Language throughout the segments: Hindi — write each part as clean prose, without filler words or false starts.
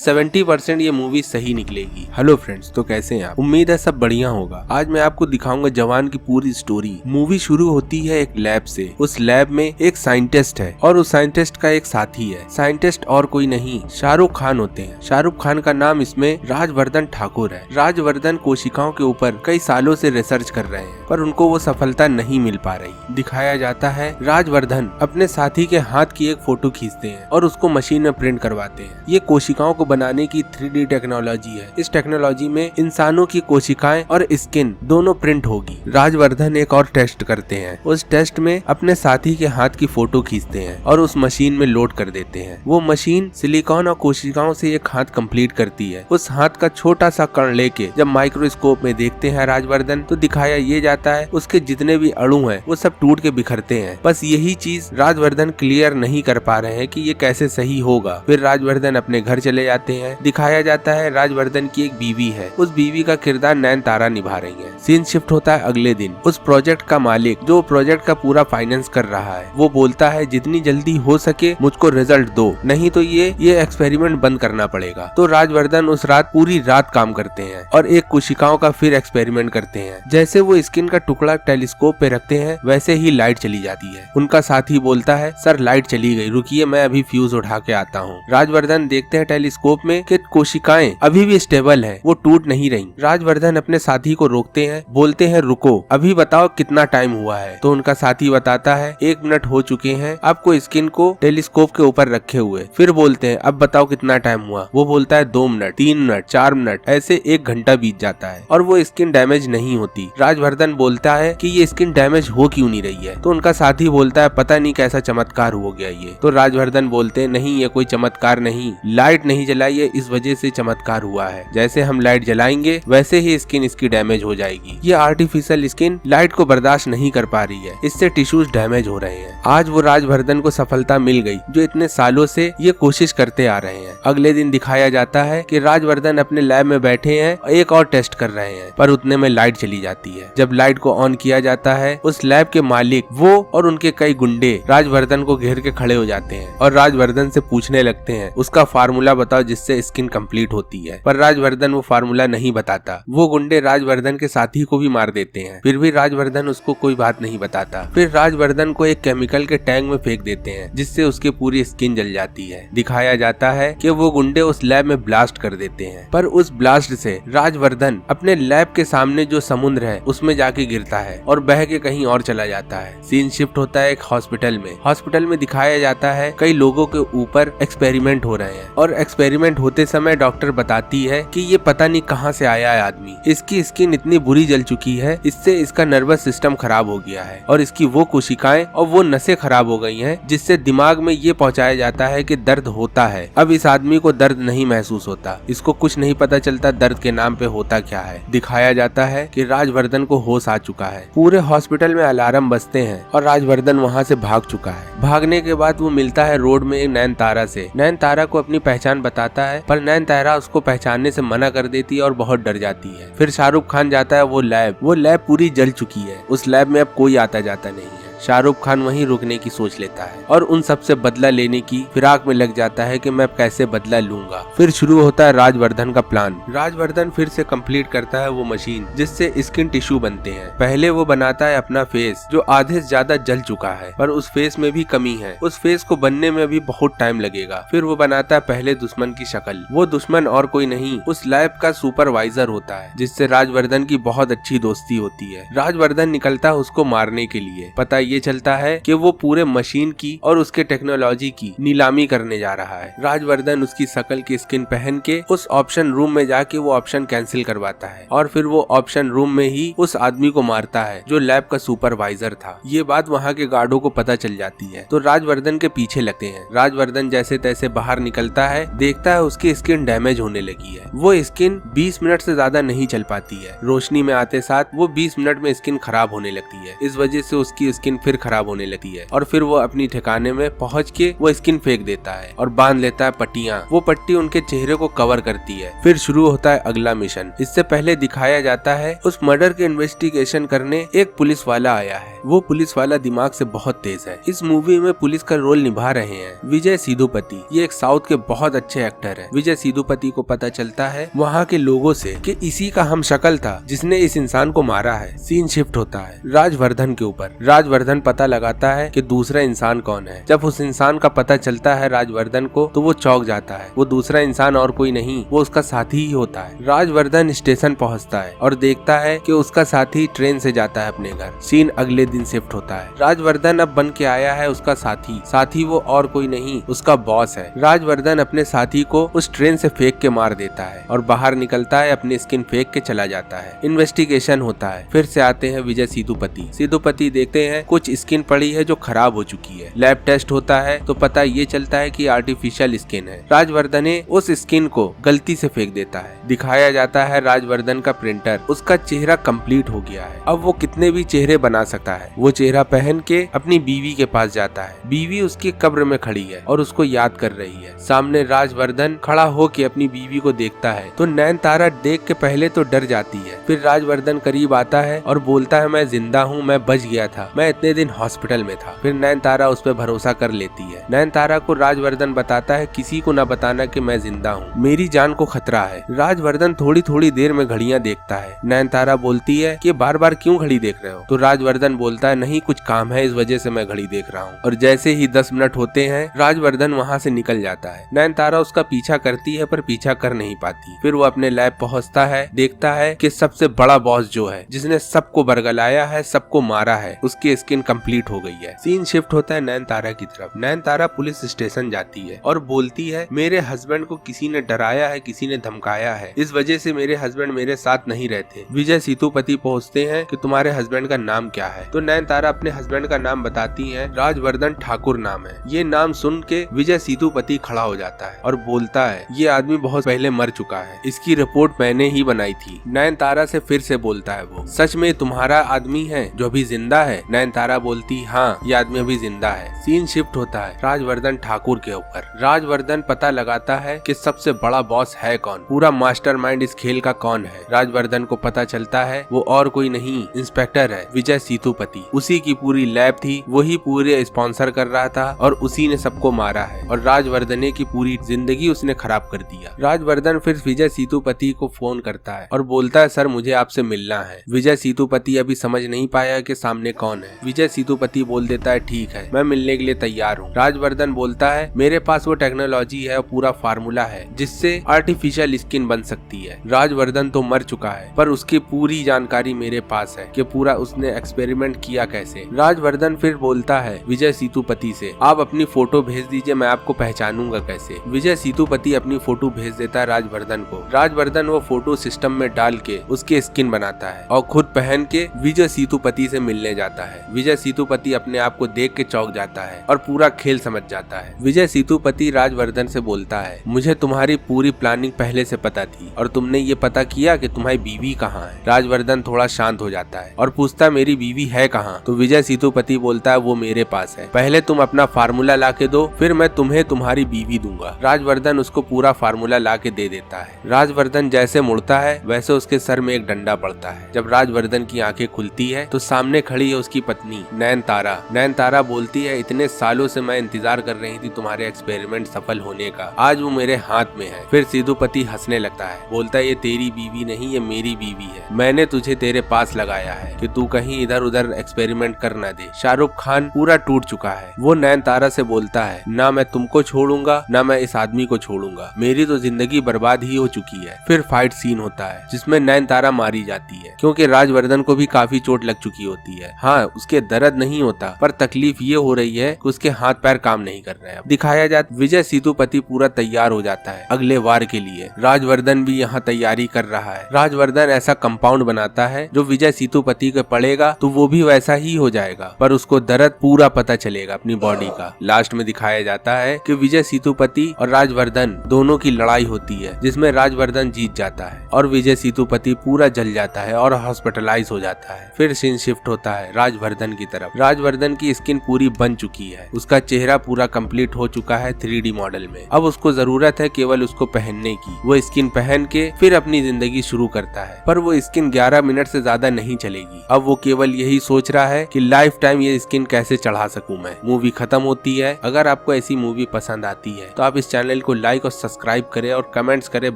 70% ये मूवी सही निकलेगी। हेलो फ्रेंड्स, तो कैसे हैं आप? उम्मीद है सब बढ़िया होगा। आज मैं आपको दिखाऊंगा जवान की पूरी स्टोरी। मूवी शुरू होती है एक लैब से। उस लैब में एक साइंटिस्ट है और उस साइंटिस्ट का एक साथी है। साइंटिस्ट और कोई नहीं, शाहरुख खान होते हैं। शाहरुख खान का नाम इसमें राजवर्धन ठाकुर है। राजवर्धन कोशिकाओं के ऊपर कई सालों से रिसर्च कर रहे हैं, पर उनको वो सफलता नहीं मिल पा रही। दिखाया जाता है राजवर्धन अपने साथी के हाथ की एक फोटो खींचते हैं और उसको मशीन में प्रिंट करवाते हैं। ये कोशिकाओं को बनाने की 3D टेक्नोलॉजी है। इस टेक्नोलॉजी में इंसानों की कोशिकाएं और स्किन दोनों प्रिंट होगी। राजवर्धन एक और टेस्ट करते हैं। उस टेस्ट में अपने साथी के हाथ की फोटो खींचते हैं और उस मशीन में लोड कर देते हैं। वो मशीन सिलिकॉन और कोशिकाओं से एक हाथ कंप्लीट करती है। उस हाथ का छोटा सा कण लेके जब माइक्रोस्कोप में देखते हैं राजवर्धन, तो दिखाया ये जाता है उसके जितने भी अणु हैं वो सब टूट के बिखरते हैं। बस यही चीज राजवर्धन क्लियर नहीं कर पा रहे हैं कि ये कैसे सही होगा। फिर राजवर्धन अपने घर चले जाते हैं। दिखाया जाता है राजवर्धन की एक बीवी है। उस बीवी का किरदार नयनतारा निभा रही है। सीन शिफ्ट होता है अगले दिन। उस प्रोजेक्ट का मालिक जो प्रोजेक्ट का पूरा फाइनेंस कर रहा है, वो बोलता है जितनी जल्दी हो सके मुझको रिजल्ट दो, नहीं तो ये एक्सपेरिमेंट बंद करना पड़ेगा। तो राजवर्धन उस रात पूरी रात काम करते हैं और एक कोशिकाओं का फिर एक्सपेरिमेंट करते हैं। जैसे वो स्किन का टुकड़ा टेलीस्कोप पे रखते हैं, वैसे ही लाइट चली जाती है। उनका साथी बोलता है सर लाइट चली गई, रुकिए मैं अभी फ्यूज उठा के आता हूँ। राजवर्धन देखते हैं टेलीस्कोप में कि कोशिकाएं अभी भी स्टेबल हैं, वो टूट नहीं रही। राजवर्धन अपने साथी को रोकते हैं, बोलते हैं रुको, अभी बताओ कितना टाइम हुआ है। तो उनका साथी बताता है 1 मिनट हो चुके हैं आपको स्किन को टेलीस्कोप के ऊपर रखे हुए। फिर बोलते हैं अब बताओ कितना टाइम हुआ। वो बोलता है 2 मिनट, 3 मिनट, 4 मिनट, ऐसे 1 घंटा बीत जाता है और वो स्किन डैमेज नहीं होती। राजवर्धन बोलता है कि ये स्किन डैमेज हो क्यों नहीं रही है। तो उनका साथी बोलता है पता नहीं कैसा चमत्कार हो गया ये। तो राजवर्धन बोलते हैं नहीं, ये कोई चमत्कार नहीं, लाइट नहीं जलाई है इस वजह से चमत्कार हुआ है। जैसे हम लाइट जलाएंगे वैसे ही स्किन इसकी डैमेज हो जाएगी। ये आर्टिफिशियल स्किन लाइट को बर्दाश्त नहीं कर पा रही है, इससे टिश्यूज डैमेज हो रहे हैं। आज वो राजवर्धन को सफलता मिल गई जो इतने सालों से ये कोशिश करते आ रहे हैं। अगले दिन दिखाया जाता है कि राजवर्धन अपने लैब में बैठे हैं, एक और टेस्ट कर रहे हैं, पर उतने में लाइट चली जाती है। जब लाइट को ऑन किया जाता है, उस लैब के मालिक वो और उनके कई गुंडे राजवर्धन को घेर के खड़े हो जाते हैं और राजवर्धन से पूछने लगते हैं उसका फार्मूला बताओ जिससे स्किन कंप्लीट होती है। पर राजवर्धन वो फार्मूला नहीं बताता। वो गुंडे राजवर्धन के साथी को भी मार देते हैं, फिर भी राजवर्धन उसको कोई बात नहीं बताता। फिर राजवर्धन को एक केमिकल के टैंक में फेंक देते हैं जिससे उसकी पूरी स्किन जल जाती है। दिखाया जाता है कि वो गुंडे उस लैब में ब्लास्ट कर देते हैं, पर उस ब्लास्ट से राजवर्धन अपने लैब के सामने जो समुद्र है उसमें जाके गिरता है और बह के कहीं और चला जाता है। सीन शिफ्ट होता है एक हॉस्पिटल में। हॉस्पिटल में दिखाया जाता है कई लोगों के ऊपर एक्सपेरिमेंट हो रहे हैं और एक्सपेरिमेंट होते समय डॉक्टर बताती है कि ये पता नहीं कहां से आया है आदमी, इसकी स्किन इतनी बुरी जल चुकी है, इससे इसका नर्वस सिस्टम खराब हो गया है और इसकी वो कोशिकाएं और वो नसें खराब हो गई हैं जिससे दिमाग में ये पहुंचाया जाता है कि दर्द होता है। अब इस आदमी को दर्द नहीं महसूस होता, इसको कुछ नहीं पता चलता दर्द के नाम पे होता क्या है। दिखाया जाता है कि राजवर्धन को होश आ चुका है। पूरे हॉस्पिटल में अलार्म बजते हैं और राजवर्धन वहाँ से भाग चुका है। भागने के बाद वो मिलता है रोड में एक नयनतारा से। नयनतारा को अपनी पहचान बताता है, पर नयनतारा उसको पहचानने से मना कर देती है और बहुत डर जाती है। फिर शाहरुख खान जाता है वो लैब पूरी जल चुकी है। उस लैब में अब कोई आता जाता नहीं है। शाहरुख खान वहीं रुकने की सोच लेता है और उन सबसे बदला लेने की फिराक में लग जाता है कि मैं कैसे बदला लूंगा। फिर शुरू होता है राजवर्धन का प्लान। राजवर्धन फिर से कंप्लीट करता है वो मशीन जिससे स्किन टिश्यू बनते हैं। पहले वो बनाता है अपना फेस जो आधे से ज्यादा जल चुका है, पर उस फेस में भी कमी है, उस फेस को बनने में भी बहुत टाइम लगेगा। फिर वो बनाता है पहले दुश्मन की शक्ल। वो दुश्मन और कोई नहीं उस लैब का सुपरवाइजर होता है जिससे राजवर्धन की बहुत अच्छी दोस्ती होती है। राजवर्धन निकलता है उसको मारने के लिए। पता ये चलता है कि वो पूरे मशीन की और उसके टेक्नोलॉजी की नीलामी करने जा रहा है। राजवर्धन उसकी शकल की स्किन पहन के उस ऑप्शन रूम में जाके वो ऑप्शन कैंसिल करवाता है और फिर वो ऑप्शन रूम में ही उस आदमी को मारता है जो लैब का सुपरवाइजर था। ये बात वहाँ के गार्डों को पता चल जाती है तो राजवर्धन के पीछे लगते हैं। राजवर्धन जैसे तैसे बाहर निकलता है, देखता है उसकी स्किन डैमेज होने लगी है। वो स्किन 20 मिनट से ज्यादा नहीं चल पाती है। रोशनी में आते साथ वो 20 मिनट में स्किन खराब होने लगती है। इस वजह से उसकी स्किन फिर खराब होने लगती है और फिर वो अपनी ठिकाने में पहुंच के वो स्किन फेंक देता है और बांध लेता है पट्टियां। वो पट्टी उनके चेहरे को कवर करती है। फिर शुरू होता है अगला मिशन। इससे पहले दिखाया जाता है उस मर्डर के इन्वेस्टिगेशन करने एक पुलिस वाला आया है। वो पुलिस वाला दिमाग से बहुत तेज है। इस मूवी में पुलिस का रोल निभा रहे हैं विजय सेतुपति। ये एक साउथ के बहुत अच्छे एक्टर है। विजय सेतुपति को पता चलता है वहाँ के लोगों से कि इसी का हम शक्ल था जिसने इस इंसान को मारा है। सीन शिफ्ट होता है राजवर्धन के ऊपर। राजवर्धन पता लगाता है कि दूसरा इंसान कौन है। जब उस इंसान का पता चलता है राजवर्धन को तो वो चौंक जाता है। वो दूसरा इंसान और कोई नहीं, वो उसका साथी ही होता है। राजवर्धन स्टेशन पहुँचता है और देखता है कि उसका साथी ट्रेन से जाता है अपने घर। सीन अगले दिन शिफ्ट होता है। राजवर्धन अब बन के आया है उसका साथी वो और कोई नहीं, उसका बॉस है। राजवर्धन अपने साथी को उस ट्रेन से फेंक के मार देता है और बाहर निकलता है, अपनी स्किन फेंक के चला जाता है। इन्वेस्टिगेशन होता है। फिर से आते हैं विजय सेतुपति देखते हैं कुछ स्किन पड़ी है जो खराब हो चुकी है। लैब टेस्ट होता है तो पता ये चलता है कि आर्टिफिशियल स्किन है। राजवर्धन उस स्किन को गलती से फेंक देता है। दिखाया जाता है राजवर्धन का प्रिंटर, उसका चेहरा कंप्लीट हो गया है। अब वो कितने भी चेहरे बना सकता है। वो चेहरा पहन के अपनी बीवी के पास जाता है। बीवी उसकी कब्र में खड़ी है और उसको याद कर रही है। सामने राजवर्धन खड़ा होके अपनी बीवी को देखता है तो नयनतारा देख के पहले तो डर जाती है। फिर राजवर्धन करीब आता है और बोलता है मैं जिंदा हूँ, मैं बच गया था, मैं इतने दिन हॉस्पिटल में था। फिर नयनतारा उस पर भरोसा कर लेती है। नयनतारा को राजवर्धन बताता है किसी को न बताना कि मैं जिंदा हूँ, मेरी जान को खतरा है। राजवर्धन थोड़ी देर में घड़ियां देखता है। नयनतारा बोलती है कि बार बार क्यों घड़ी देख रहे हो? तो राजवर्धन बोलता है नहीं कुछ काम है, इस वजह से मैं घड़ी देख रहा हूँ। और जैसे ही 10 मिनट होते हैं राजवर्धन वहाँ से निकल जाता है। नयनतारा उसका पीछा करती है पर पीछा कर नहीं पाती। फिर वो अपने लैब पहुँचता है, देखता है कि सबसे बड़ा बॉस जो है जिसने सबको बरगलाया है, सबको मारा है, उसकी स्किन कंप्लीट हो गई है। सीन शिफ्ट होता है नयनतारा की तरफ। नयनतारा पुलिस स्टेशन जाती है और बोलती है मेरे हस्बैंड को किसी ने डराया है, किसी ने धमकाया है, इस वजह से मेरे हस्बैंड मेरे साथ नहीं रहते। विजय सेतुपति पहुँचते हैं कि तुम्हारे हस्बैंड का नाम क्या है? तो नयनतारा अपने हस्बैंड का नाम बताती है, राजवर्धन ठाकुर नाम है। ये नाम सुन के विजय सेतुपति खड़ा हो जाता है और बोलता है ये आदमी बहुत पहले मर चुका है, इसकी रिपोर्ट मैंने ही बनाई थी। नयनतारा से फिर से बोलता है वो सच में तुम्हारा आदमी है जो अभी जिंदा है? नयनतारा बोलती हाँ ये आदमी अभी जिंदा है। सीन शिफ्ट होता है राजवर्धन ठाकुर के ऊपर। राजवर्धन पता लगाता है कि सबसे बड़ा बॉस है कौन, पूरा मास्टरमाइंड इस खेल का कौन है। राजवर्धन को पता चलता है वो और कोई नहीं इंस्पेक्टर है विजय सेतुपति। उसी की पूरी लैब थी, वही पूरे स्पॉन्सर कर रहा था और उसी ने सबको मारा है और राजवर्धन की पूरी जिंदगी उसने खराब कर दिया। राजवर्धन फिर विजय सेतुपति को फोन करता है और बोलता है सर मुझे आपसे मिलना है। विजय सेतुपति अभी समझ नहीं पाया कि सामने कौन है। विजय सेतुपति बोल देता है ठीक है मैं मिलने के लिए तैयार हूँ। राजवर्धन बोलता है मेरे पास वो टेक्नोलॉजी है, पूरा फार्मूला है जिससे आर्टिफिशियल स्किन बन सकती है। राजवर्धन तो मर चुका है पर उसकी पूरी जानकारी मेरे पास है कि पूरा उसने एक्सपेरिमेंट किया कैसे। राजवर्धन फिर बोलता है विजय सेतुपति से आप अपनी फोटो भेज दीजिए, मैं आपको पहचानूंगा कैसे। विजय सेतुपति अपनी फोटो भेज देता है राजवर्धन को। राजवर्धन वो फोटो सिस्टम में डाल के उसके स्किन बनाता है और खुद पहन के विजय सेतुपति से मिलने जाता है। विजय सेतुपति अपने आप को देख के चौंक जाता है और पूरा खेल समझ जाता है। विजय सेतुपति राजवर्धन से बोलता है मुझे तुम्हारी पूरी प्लानिंग पहले से पता थी और तुमने ये पता किया कि तुम्हारी बीवी कहाँ है। राजवर्धन थोड़ा शांत हो जाता है और पूछता है मेरी बीवी है कहाँ? तो विजय सेतुपति बोलता है वो मेरे पास है, पहले तुम अपना फार्मूला ला के दो फिर मैं तुम्हें तुम्हारी बीवी दूंगा। राजवर्धन उसको पूरा फार्मूला ला के दे देता है। राजवर्धन जैसे मुड़ता है वैसे उसके सर में एक डंडा पड़ता है। जब राजवर्धन की आंखें खुलती है तो सामने खड़ी है उसकी पत्नी नयनतारा। नयनतारा बोलती है इतने सालों से मैं इंतजार कर रही थी तुम्हारे एक्सपेरिमेंट सफल होने का, आज वो मेरे हाथ में है। फिर सेतुपति हंसने लगता है, बोलता है ये तेरी बीवी नहीं ये मेरी बीवी है, मैंने तुझे तेरे पास लगाया है कि तू कहीं इधर उधर एक्सपेरिमेंट कर न दे। शाहरुख खान पूरा टूट चुका है। वो नयनतारा से बोलता है ना मैं तुमको छोड़ूंगा ना मैं इस आदमी को छोड़ूंगा, मेरी तो जिंदगी बर्बाद ही हो चुकी है। फिर फाइट सीन होता है जिसमें नयनतारा मारी जाती है क्योंकि राजवर्धन को भी काफी चोट लग चुकी होती है। हाँ उसके दर्द नहीं होता पर तकलीफ ये हो रही है कि उसके हाथ पैर काम नहीं कर रहे हैं। दिखाया जाता विजय सेतुपति पूरा तैयार हो जाता है अगले वार के लिए। राजवर्धन भी यहाँ तैयारी कर रहा है। राजवर्धन ऐसा कंपाउंड बनाता है जो विजय सेतुपति को पड़ेगा तो वो भी वैसा ही हो जाएगा पर उसको दर्द पूरा पता चलेगा अपनी बॉडी का। लास्ट में दिखाया जाता है कि विजय सेतुपति और राजवर्धन दोनों की लड़ाई होती है जिसमें राजवर्धन जीत जाता है और विजय सेतुपति पूरा जल जाता है और हॉस्पिटलाइज हो जाता है। फिर सीन शिफ्ट होता है राजवर्धन की तरफ। राजवर्धन की स्किन पूरी बन चुकी है, उसका चेहरा पूरा कंप्लीट हो चुका है 3D मॉडल में। अब उसको जरूरत है केवल उसको पहनने की। वो स्किन पहन के फिर अपनी जिंदगी शुरू करता है पर वो स्किन 11 मिनट से ज्यादा नहीं चलेगी। अब वो केवल यही सोच रहा है कि लाइफ टाइम ये स्किन कैसे चढ़ा सकूं मैं। मूवी खत्म होती है। अगर आपको ऐसी मूवी पसंद आती है तो आप इस चैनल को लाइक और सब्सक्राइब करें और कमेंट्स करें,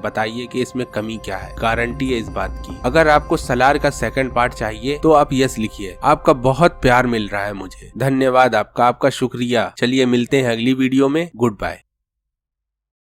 बताइए कि इसमें कमी क्या है। गारंटी है इस बात की। अगर आपको सलार का सेकंड पार्ट चाहिए तो आप यस लिखिए। आपका बहुत प्यार मिल रहा है मुझे। धन्यवाद आपका शुक्रिया। चलिए मिलते हैं अगली वीडियो में। Good bye.